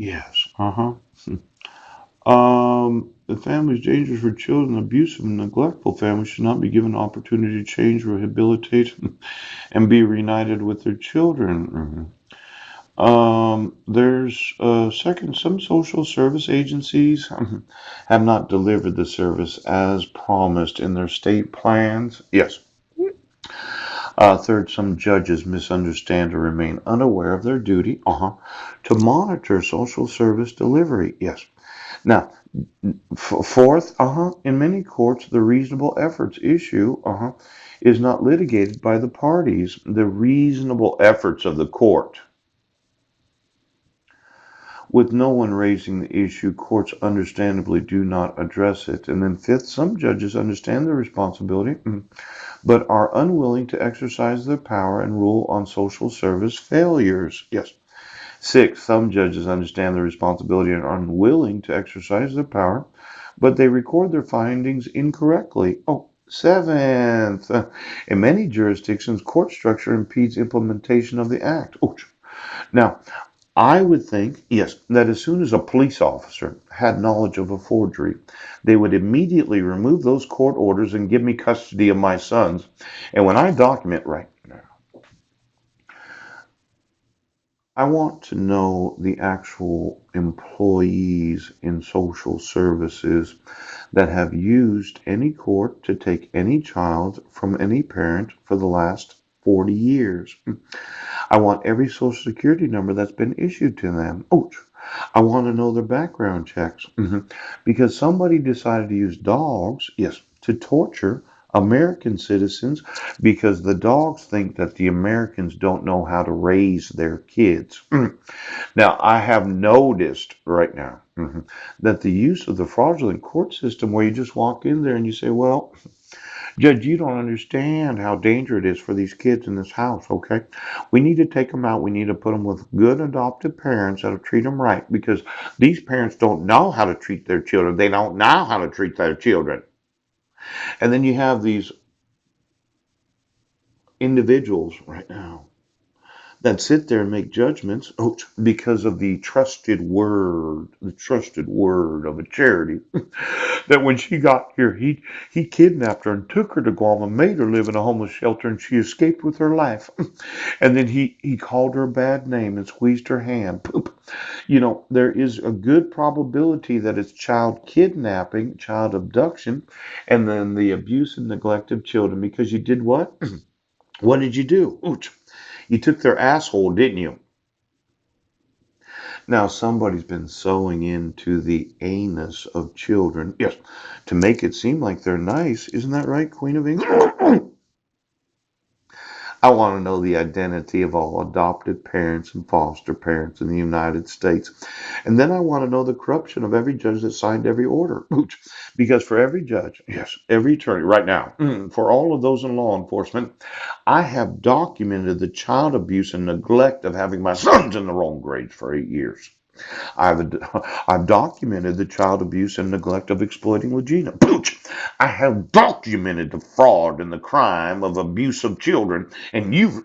Yes. Uh-huh. The family is dangerous for children. Abusive and neglectful families should not be given opportunity to change, rehabilitate, and be reunited with their children. There's second, some social service agencies have not delivered the service as promised in their state plans. Yes. Third, some judges misunderstand or remain unaware of their duty to monitor social service delivery. Yes. Now, fourth, in many courts, the reasonable efforts issue is not litigated by the parties. The reasonable efforts of the court. With no one raising the issue, courts understandably do not address it. And then fifth, some judges understand their responsibility, but are unwilling to exercise their power and rule on social service failures. Yes. Sixth, some judges understand their responsibility and are unwilling to exercise their power, but they record their findings incorrectly. Oh, seventh, in many jurisdictions, court structure impedes implementation of the act. Ouch. Now, I would think, yes, that as soon as a police officer had knowledge of a forgery, they would immediately remove those court orders and give me custody of my sons. And when I document right now, I want to know the actual employees in social services that have used any court to take any child from any parent for the last 40 years. I want every social security number that's been issued to them. Ouch. I want to know their background checks. Because somebody decided to use dogs, yes, to torture American citizens because the dogs think that the Americans don't know how to raise their kids. Now, I have noticed right now that the use of the fraudulent court system where you just walk in there and you say, well, Judge, you don't understand how dangerous it is for these kids in this house, okay? We need to take them out. We need to put them with good adoptive parents that'll treat them right because these parents don't know how to treat their children. They don't know how to treat their children. And then you have these individuals right now that sit there and make judgments because of the trusted word of a charity that when she got here, he kidnapped her and took her to Guam and made her live in a homeless shelter, and she escaped with her life. And then he called her a bad name and squeezed her hand. Poop. You know, there is a good probability that it's child kidnapping, child abduction, and then the abuse and neglect of children because you did what? What did you do? Ouch. You took their asshole, didn't you? Now, somebody's been sewing into the anus of children, yes, to make it seem like they're nice. Isn't that right, Queen of England? I want to know the identity of all adopted parents and foster parents in the United States. And then I want to know the corruption of every judge that signed every order. Because for every judge, yes, every attorney right now, for all of those in law enforcement, I have documented the child abuse and neglect of having my sons in the wrong grades for 8 years. I've I've documented the child abuse and neglect of exploiting Regina. Pooch! I have documented the fraud and the crime of abuse of children, and you've